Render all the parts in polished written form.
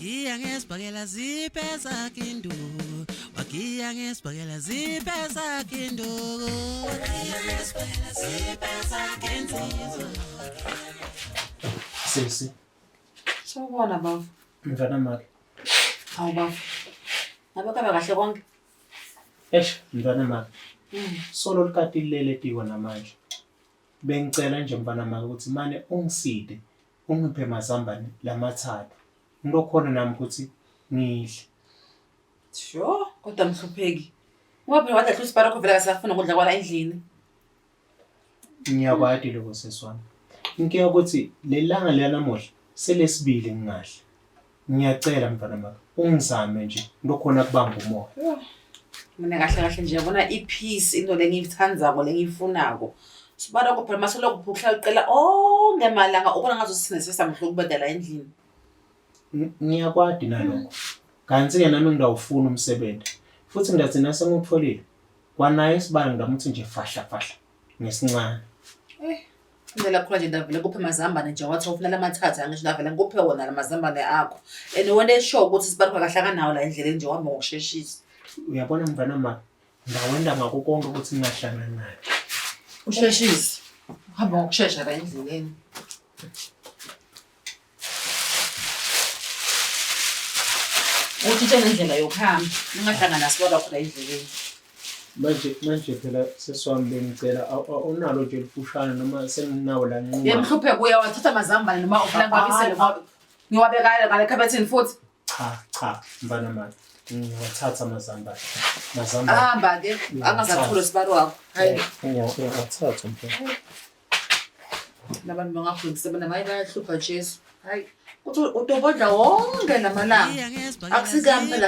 Wakia ngesibhakela zipesa kinduku. Wakia ngesibhakela zipesa kinduku. Wakia ngesibhakela zipesa kinduku. Sisi. Sawubona baba. Mfana mali. Hawu baba. Ngabe kabe kahle konke? Mfana mali. Solo likati lele tiko namanje. Bengicela nje mfana mali ukuthi mane ungiside ungiphe mazambane lamathathu. Ngilokhona nami ukuthi ngidle. Sho, kodwa mhlupheki. Ngoba phela wathi hlusi barakho vela kasafuna ukudla kwala endlini. Ngiyakwadi lokho seswami. Inkinga ukuthi lelanga lanamuhla selesibili ngingahle. Ngiyacela mfana mali ungizame nje ngilokhona kubamba umoya. Mina kahle nje yabona ipeace into lengiyithandzako lengiyifunako. Sibarakho phela masolo kuphukla uqela ngemalanga ubona ngazo sisine sesamhlo ukubadala endlini. Ngiyakwadi nalokho. Kanti nami ngidawufuna umsebenzi. Futhi ngidazina sengutholile. Kwanaye isibani ngidamuthi nje fahla ngesincane. Indlela khona nje ndavela kuphe amazambane nje wathi ufuna lamathatha ngisho ndavela ngikuphe wona lamazambane akho. And wena sure ukuthi sibarakho kahlanga nawo la endleleni nje wahamba ngokusheshisa. Uyabona mfana mama ngawenda ngakho konke ukuthi ngingahlangana naye. Usheshise. Uhamba ngokusheshsha la endleleni. Uthi nendlela yokuhamba ningahlangana sibarakho la endleleni. Manje phela seswami bengicela unalo nje lifushane noma senginawo la ncinci. Yemhluphe kuya wathatha amazambane noma ufuna ngibabisele ngoba ngiwabekala ngale khabethini futhi. Cha mfana mama ngiwathatha amazambane. Hamba ke angazathula sibalo wakho. Hayi. Ngiyawathatha mfana. Nabantu bangafundisana maye bayahlupha Jesu. Hayi. Uthi utobodla wonke lamalanga. Akusikambe la.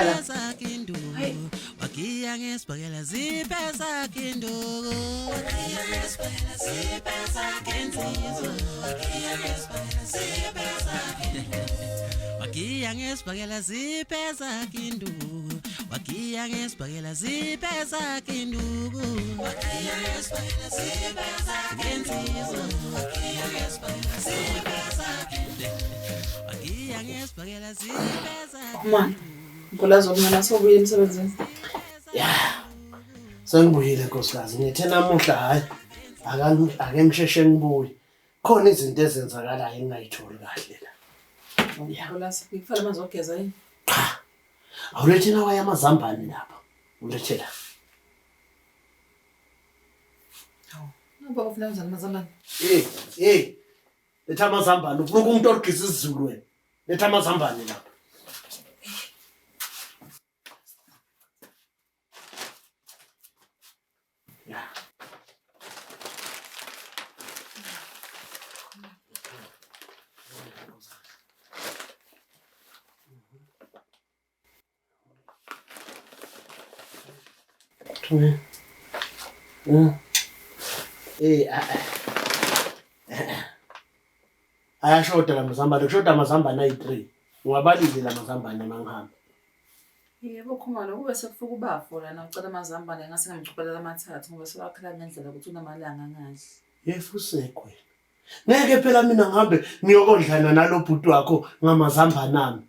Hayi. Wakia ngesibhakela zipesa kinduku. Wakia ngesibhakela zipesa kinduku. Wakia ngesibhakela zipesa kinduku. Wakia ngesibhakela zipesa kinduku. Wakia ngesibhakela zipesa kinduku. Wakia ngesibhakela zipesa kinduku. Wakia ngesibhakela zipesa kinduku. Wakia ngesibhakela zipesa Man. Ngolazo kumina sobuye emsebenzini. Sengibuyile nkosikazi ngithe namuhla hayi ake ngisheshe ngibuye khona izinto ezenzakalayo engayitholi kahle la Ngolazo ngifala amanzi ogeza yini? Cha awulethi nawe amazambane lapha ulethe la Ngoba ufuna ukwenza amazambane. letha amazambane ufuna umuntu ogisa isiZulu wena letha amazambane lapha ayashoda lamazambane kushoda amazambane ayi3 ungabalile lamazambane mangihamba Yebo Khumalo kube sekufika ubafo lana ucela amazambane ngase ngamchubelela amathathu ngoba sebakhala ngendlela ukuthi unamalanga angadli. Yefusekwe ngeke phela mina ngihambe ngiyokondlana nalobhuti wakho ngamazambane nami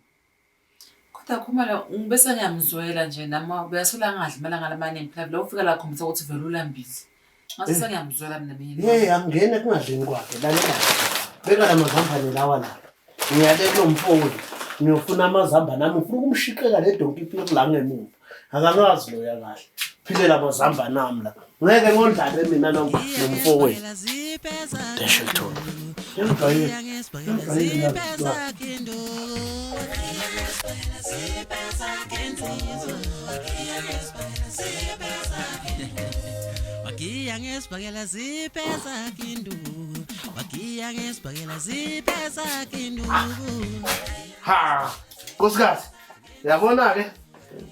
Kodwa Khumalo ngibese ngiyamzwela nje nama uyasola ngadli malanga lamaningi phela lo ufika la khombisa ukuthi vele ulambile. Ngase sengiyamzwela mina mina. Angene kungadlini kwakhe lalela beka lamazambane lawa la ngiyale kulomfowethu ngiyofuna amazambane nami ufuna ukumshiqela le donki iphi la ngemuva akangazi lo yakahle philela amazambane nami la ngeke ngondlale mina nomfowethu deshe thona Wakia ngesibhakela zipesa kinduku. Wakia ngesibhakela zipesa kinduku. Wakia ngesibhakela zipesa kinduku. Ha nkosikazi yabona ke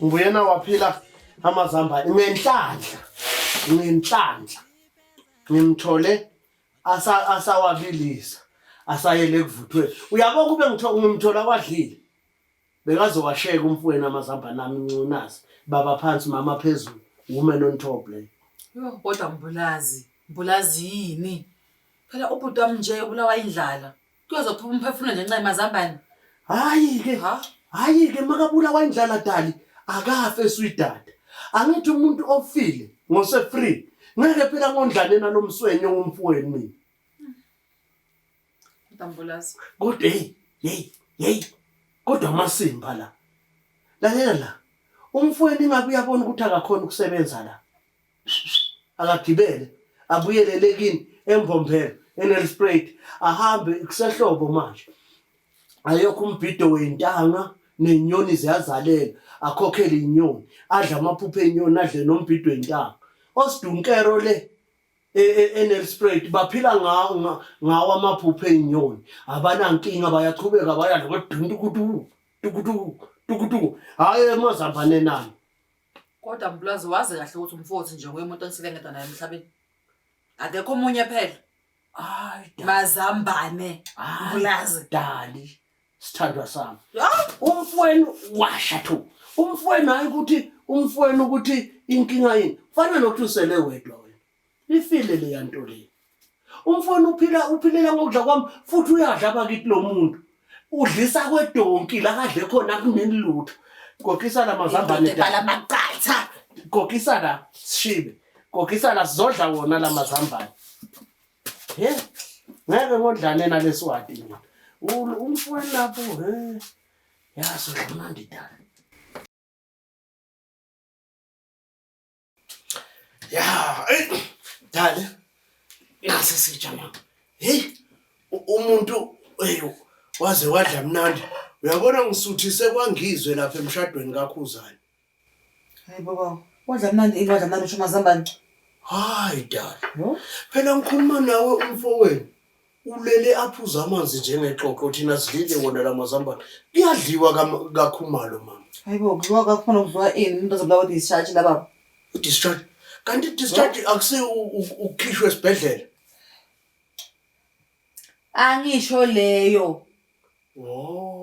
nguyena waphila amazambane ngenhlanhla ngimthole asawabilisa asayele kuvuthwe uyabona kube ngimthola kwadlile bekazowasheka umfweni amazambane nami ncunazi baba phansi mama phezulu woman on top le Yo kodwa mbulazi yini? Phela ubhuti wami nje ubulawa indlala. Kuyozophuma umphefumulo nje nxa emazambane. Hayi ke Hayi-ke makabulawa indlala dali akafe eswidada. Angithi umuntu ofile ngose-free ngeke phela ngondlane nalomswenyo ngomfweni mina. Ambulance. Kodwa hey. Kodwa amasimba la. Lalela la. Umfweni ngabe uyabona ukuthi akakhona ukusebenza la. Akagibele, abuyelele kini embombela, eNelspruit, ahambe kusehlobo manje. Ayokho umbhido wentanga nenyoni ziyazalela, akhokhele inyoni, adla amaphupho enyoni, adle nombhido wentanga. Osidunkero le eNelspruit baphila ngawo amaphupho enyoni. Abanankinga bayachubeka bayadla kodwa hayi emazambane nani. Kodwa Mbulazi wazi kahle ukuthi umfowethu nje umuntu oniselengeda naye emhlabeni. Akekho omunye phela. Hayi Mazambane. Mbulazi dali sithandwa sami. Umfweni washa thu. Umfweni hayi ukuthi inkinga yini. Fana nokuthi usele wedwa wena. Ifile le yanto le. Umfweni uphilela ngokudla kwami futhi uyadla abakithi lo muntu. Udlisa kwedonki la kadle khona kunenilutho. Kokisa la mazambane bala maqatha. Kokisa la shibe. Kokisa la sizodla wona la mazambane. Ngeke ngodlane naleswati mina. Umfweni lapho yaso mnandi dala. Ya, dale. Nase sijama. Hey, umuntu waze wadla mnandi. Uyabona ngisuthise kwangizwe lapha emshadweni kaKhuzani. Hayi baba, wadla mnandi usho mazambane. Hayi dala. Phela ngikhuluma nawe umfowenu. Ulele aphuza amanzi njengexoxo thina sidlile wona lamazambane. Kuyadliwa kaKhumalo mama. Hayi bo, kudliwa kakhona ukudliwa ini umuntu azobulawa discharge la baba. Discharge. Kanti discharge akuse ukhishwe esibhedlela. Angisho leyo.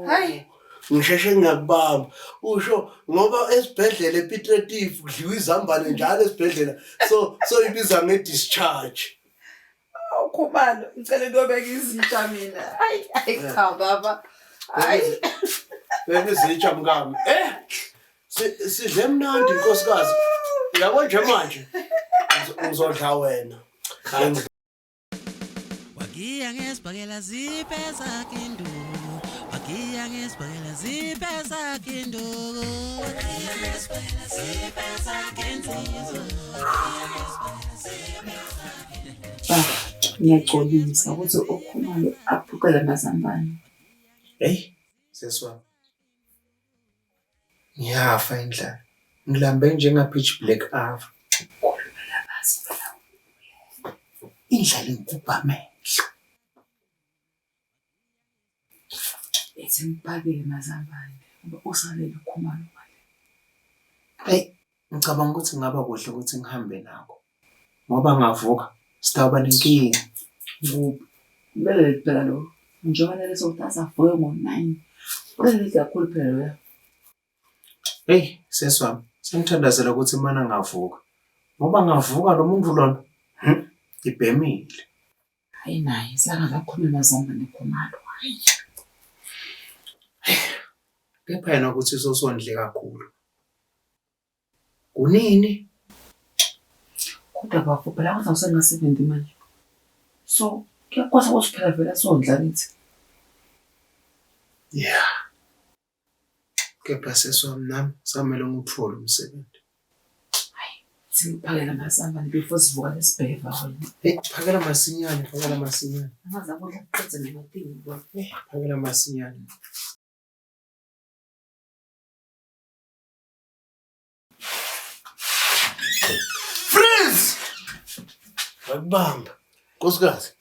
Hayi. Ngisheshe ngiyakubamba. Usho ngoba esibhedlela ePietretif kudliwa izambane njalo esibhedlela. So ibiza ngedischarge. Khumalo, ngicela ngiyobeka izitsha mina. Hayi cha baba. Hayi. Bebe izitsha mkami. Sidle mnandi inkosikazi. Uyabo nje manje. Ngizodla wena. Wakia ngesibhakela zipesa kinduku. Wakia ngesibhakela zipesa kinduku. Wakia ngesibhakela zipesa kinduku. Ngiyaxolisa ukuthi okhumalo aphuqele amazambane. Hey, seswa. Ngiyafa indlala. Ngilambe njengapitch black ava. Indlala inkubamehla. Ethi ngibhakele amazambane ngoba usalele ukhumalo mali. Hey, ngicabanga ukuthi ngaba kuhle ukuthi ngihambe nako. Ngoba ngavuka sitawuba nenkinga. Lele phela lo. Njengoba leso utasa avuke ngo9. Lele kakhulu phela lo. Hey, seswami, sengithandazela ukuthi mana ngavuka. Ngoba ngavuka lo muntu lona, ibhemile. Hayi naye, sangakhuluma amazambane ekhumalo. Hayi. Kepha yena ukuthi sosondle kakhulu. Kunini? Kodwa bafo phela kuza usengasebenzi manje. So, kuyakwasa ukuthi phela vele sondla kithi. Yeah. Kepha seswami nami samele ngithole umsebenzi. Hayi, siphakela amazambane before sivuka lesibheva wena. Hey, phakela masinyane. Angaza kudla kuqedze nematini baba. Phakela masinyane. Freeze! Akubamba. Nkosikazi.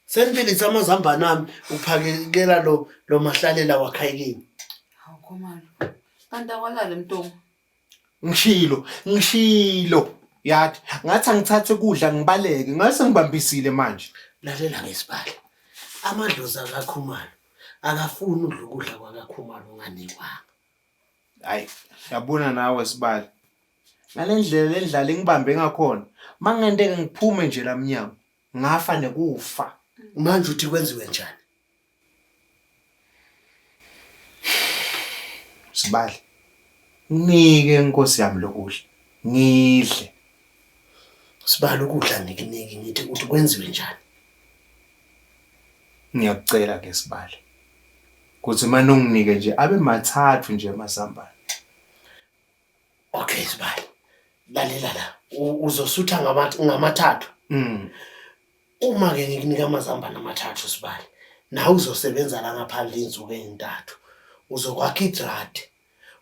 Seniphelisa amazambane ami uphakela lo mahlalela wakhayikini. Hawu khumalo. Kanti akwalale mntombi. Ngishilo. Yathi ngathi angithathe ukudla ngibaleke ngase ngibambisile manje. Lalela ngesibali. Amadlozi akaKhumalo akafuni udla ukudla kwakaKhumalo nganikwanga. Hayi, yabona nawe sibali. Ngalendlela lendlala engibambe ngakhona, mangenteke ngiphume nje lamnyango, ngafa nekufa. Manje uthi kwenziwe njani? Sibali. Nginike inkosi yami lokudla. Ngidle. Sibali ukudla nikiniki nithi ukuthi kwenziwe njani? Ngiyakucela ke Sibali. Kuthi manje unginike nje abe mathathu nje amazambane. Okay Sibali. Lalela la. Uzosutha ngamathathu. Uma ke ngikunika amazambane amathathu Sibali. Nawe uzosebenza la ngaphandle insuku ezintathu. Uzokwakha idradi.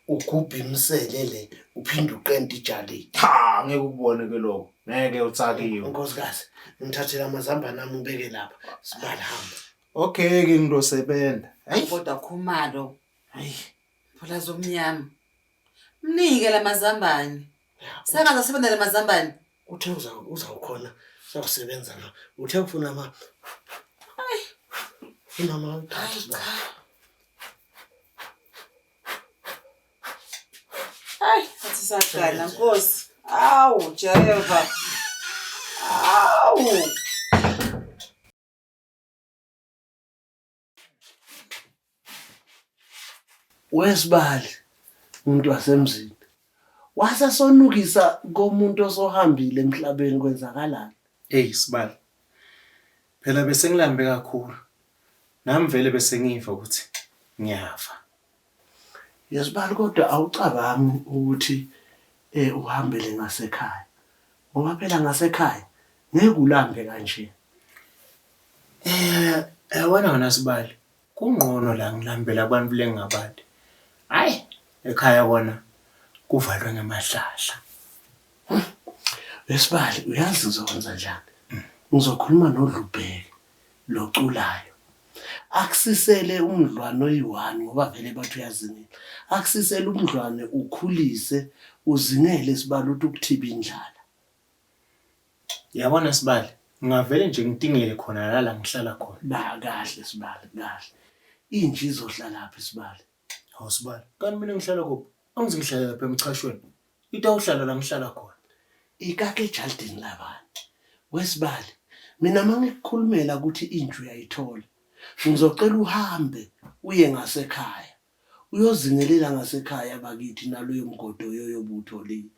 Ugubha imisele le uphinde uqente ijaleti. Ha ngeke ukubone ke lokho. Ngeke utsakiwe. Nkosikazi, ngithathela amazambane nami ubeke lapha. Sibali hamba. Okay ke ngizosebenza. Hayi kodwa Khumalo. Hayi. Phela zomnyama. Mnike lamazambane. Sengaze asebenza lamazambane. Uthe uzawukhona uzawusebenza la. Uthe ufuna Hayi. Mama uthatha. Hayi, athi saqala Nkosi. Awu, Jehova. Awu. Wesibali umuntu wasemzini. Wasasonukisa komuntu osohambile emhlabeni kwenzakalani? Hey Sibali. Phela bese ngilambe kakhulu. Nami vele bese ngifa ukuthi ngiyafa. Yesibali kodwa awucabangi ukuthi uhambele ngasekhaya. Ngoba phela ngasekhaya ngeke ulambe kanje. Yabona wena Sibali. Kungqono la ngilambela abantu lengabade. Hayi, ekhaya kona kuvalwe ngamahlahla. Wesibali uyazi ngizokwenza njani? Ngizokhuluma noDlubheke loculayo. Akusisele umdlwane oyi1 ngoba vele bathu uyazinela. Akusisele umdlwane ukhulise uzingele Sibali ukuthi ukuthiba indlala. Yabona Sibali, ngavele nje ngitingele khona la ngihlala khona. Ba kahle Sibali, kahle. Inji izohlala lapha Sibali. Hawu Sibali, kanti mina ngihlala kuphi? Angizi ngihlala lapha emchashweni. Itawuhlala la ngihlala khona. Ikake ejaldini labani. Wesibali, mina mangikukhulumela ukuthi inju uyayithola. Ngizocela uhambe uye ngasekhaya. Uyozingelela ngasekhaya bakithi naloyo mgodo yoyobutholile.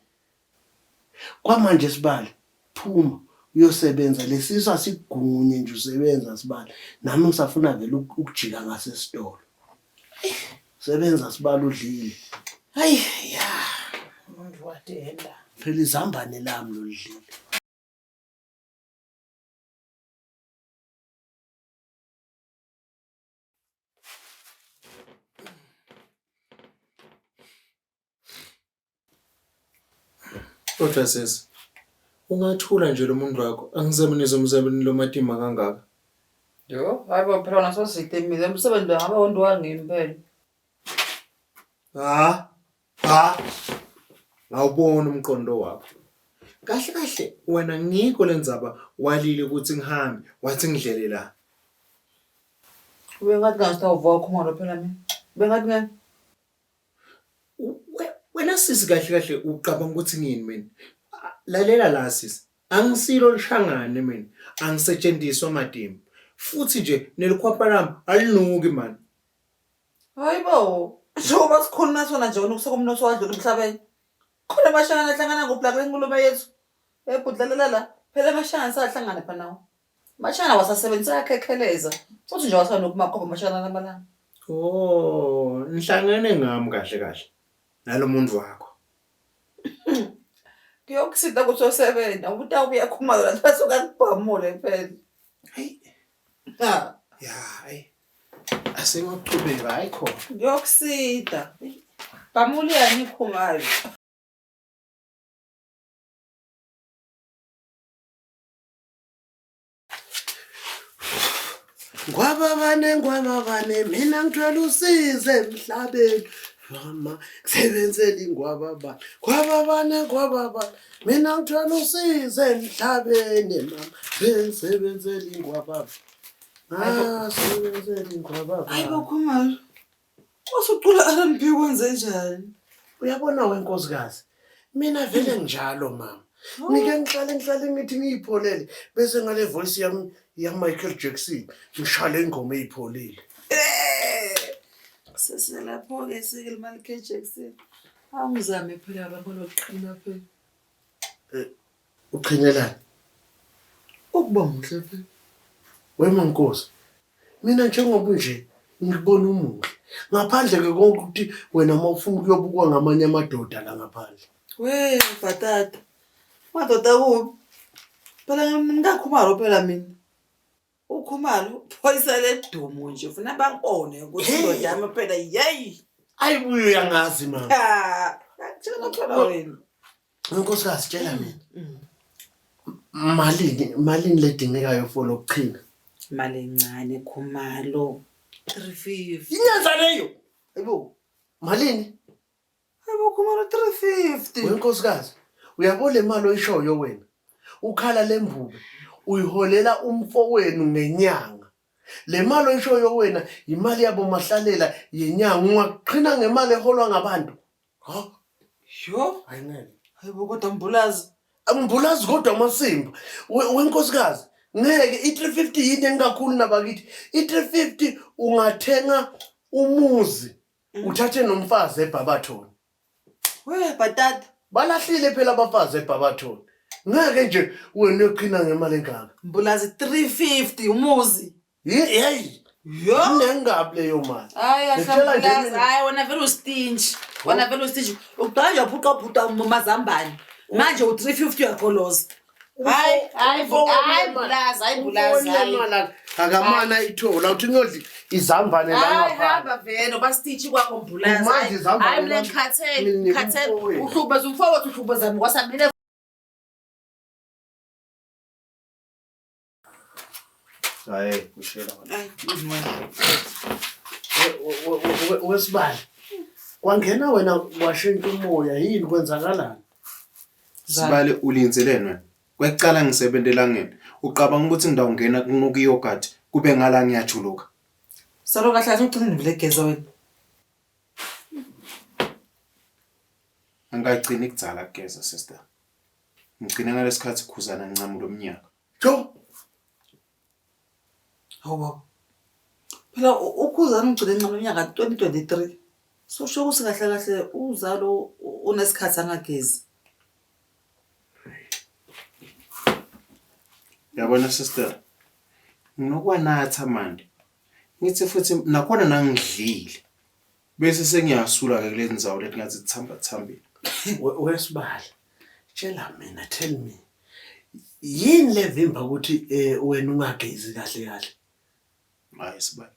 Kwamanje Sibali, phuma uyosebenza lesizwe asigugunye nje usebenza Sibali. Nami ngisafuna vele ukujika ngasesitolo. Sebenza Sibali udlile. Hayi ya. Umuntu wadela. Phela izambane lami lolidlile. Kodwa sesi, ungathula nje lo muntu wakho. Angizaminize umsebenzi lo matima kangaka. Yo, hayibo phela naso sitemile umsebenzi ngabe wonke wangimi phela. Ngawubona umqondo wakho. Kahle kahle wena ngikho lenzaba walile ukuthi ngihambe, wathi ngidlele la. Ubengathi ngasitawuva Khumalo phela mina. Bengathi ngani? Wena sisi kahle kahle uqabanga ukuthi ngini mina. Lalela la sisi. Angisilo lishangane mina. Angisetshenziswa madimi. Futhi nje nelikhwapha lami alinuki man. Hayibo. Njengoba sikhuluma sona nje ukusokomnotho wadlula emhlabeni. Khona amashangana ahlangana ngobhlaka lenkulumo yethu. Ebhudlalela la. Phela amashangana sahlangana pha nawo. Amashangana wasasebenzisa yakhekheleza. Futhi nje wasanokumakhoba amashangana lamalanga. Oh, nihlangene ngami kahle kahle. Nalo muntu wakho. Kuyokusida ukuthi osebenza ukuthi awubuya Khumalo la basuka kubhamule phela. Hayi. Ha. Ya, hayi. Asengoqhubeka hayi khona. Kuyokusida. Bhamule yani Khumalo. Ngwababane mina ngithwala usize emhlabeni. Mama kusebenzela ingwababane. Ngwababane mina ngithwala usize emhlabeni mama. Sebenzela ingwababane. Sebenzela ingwababane. Hayibo Khumalo. Usucula R&B wenze njani? Uyabona wenkosikazi. Mina vele njalo mama. Ngike ngihlale ngithi ngiyipholele bese ngale voice yami ya Michael Jackson ngishale ingoma ezipholile. Seselapho-ke sike limali Jackson. Awungizame phela baba loqhina phela. Uqhinelani? Ukuba muhle phela. Wema Nkosi. Mina njengoba nje ngibona umuhle. Ngaphandle ke konke ukuthi wena mawufuna ukuyobukwa ngamanye amadoda la ngaphandle. We bhatata. Madoda kuphi? Phela ngikakhumalo phela mina. Ukhumalo phoyisa ledumo nje ufuna bangibone ukuthi indoda yami phela yey. Ayibuyo yangazi mama. Ha, ngitshela phela wena. Nkosikazi tshela mina. Malini ledingekayo for lokuchina? Imali encane Khumalo. 350. Inyanza leyo. Hayibo. Malini? Hayibo Khumalo 350. Wenkosikazi, uyabona le mali oyishoyo wena. Ukhala lembuke. Uyiholela umfowenu ngenyanga. Le mali oyishoyo wena imali yabo mahlalela yenyanga ungaqhina ngemali eholwa ngabantu. Ha? Yo, Ayingeke. hayibo kodwa mbulazi. Ambulazi kodwa amasimba. Wenkosikazi, ngeke i350 yini engikakhulu nabakithi. I350 ungathenga umuzi. Uthathe nomfazi eBabathoni. We bhatata. Balahlile phela abafazi eBabathoni. Ngeke nje wena uqhina ngemali engaka. Mbulazi 350 umuzi. Hey. Yo. Nengabe leyo mali. Hayi Ngitshela nje ahlambulazi. mina. Hayi wena vele ustinge. Wena vele ustinge. Ukudala nje uphuqa mazambane. Manje u350 uyakoloza. Hayi mbulazi. Akamana ithola uthi ngiyodli izambane la Hayi ngapha. hamba vele basithithi kwakho mbulazi. Manje izambane Hayi mle lami. khathele uhlubeza umfowethu uhlubeza ngwasamile. Hayi ushela wena. Wesibali. Kwangena wena washintsha umoya yini kwenzakalani? Sibale ulinzelene wena. Kwecala ngisebenzela ngene. Uqabanga ukuthi ngidawungena kunuka iyogurt kube ngala ngiyajuluka. Salo kahle asicine vele geza wena. Angagcini kudzala kugeza sister. Ngigcina ngalesikhathi khuzana ncane lomnyaka. Jo. Hawu. Phela ukhuzana ugcine ncane unyaka 2023. So sho ukuthi kahle kahle uzalo unesikhathi angagezi. Yabona sister. Nginokwanatha manje. Ngithi futhi nakhona nangidlile. Bese sengiyasula ke kulezi ndzawo lethi ngathi thamba thambile. Wesibali. Tshela mina, tell me. Yini levimba ukuthi wena ungagezi kahle? Hayi sibali.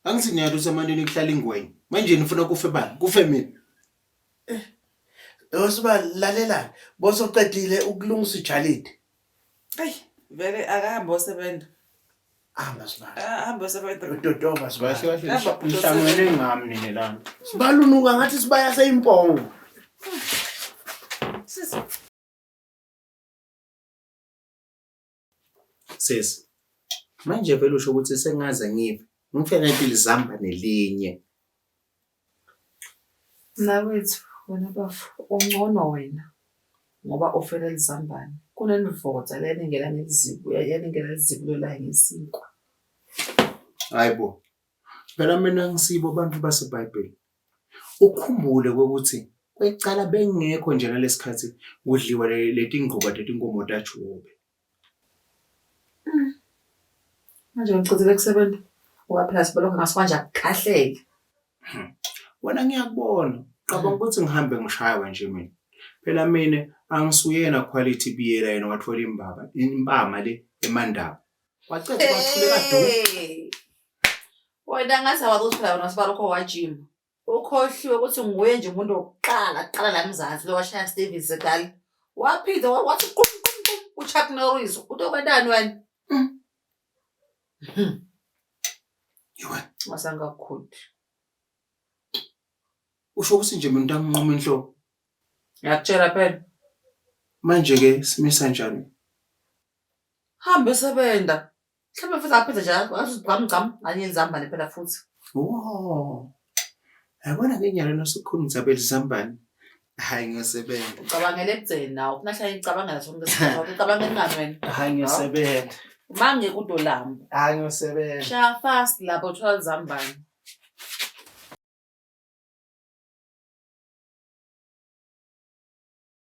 Angithi niyalo usemandeni kuhlala ingwenye. Manje nifuna kufe bani? Kufe mina. Wesibali lalelani. Bosoqedile ukulungisa ijalidi. Hey, vele akahamba osebenza. Hamba sibali. Hamba osebenza. Udodoba sibali. Kahle mhlangene ngami nini lana. Sibalunuka ngathi sibaya seyimpongo. Sis. Manje vele usho ukuthi sengaze ngive. Ngifike ngempilo zamba nelinye. Nawethu wena bafu ungcono wena ngoba ofela lizambane kunenivota leningela nezibu yaningela izibulo la ngesinkwa. Hayibo. Phela mina ngisibo abantu baseBhayibheli. Ukukhumbule ukuthi kwecala bengekho nje ngalesikhathi kudliwa leti ngquba letinkomo taJobe. Manje ngicizile kusebenza ngoba phela sibalokho ngasikanje akukhahleke. Wena ngiyakubona. Qabanga ukuthi ngihambe ngishaywe nje mina. Phela mina angisuyena quality biyela yena wathola impama le eMandaba. Wacela kwathuleka dumo. Wena ngathi awathi phela wena sibalokho wajima. Ukhohliwe ukuthi nguye nje umuntu oqala la eMzansi lo washaya Steve Segal. Waphinde wathi qum uChuck Norris utobandani wena. Yiwe, Masanga kukhudi. usho ukuthi nje mina ntanginqoma inhloko. Ngiyakutshela phela. Manje ke simisa kanjani? Hambe esebenza. Mhlawumbe futhi aphethe njalo ngam ayenzambane phela futhi. Oh. Yabona ngenyalo nasukhona izabeli zambani. Hayi ngiyasebenza. Ucabangele ekudzeni nawo kunahla icabangela sonke isikhathi ucabangela ngani wena? Hayi ngiyasebenza. Mange kudolamba. Hayi ngiyasebenza. Shaya fast lapho uthola izambane.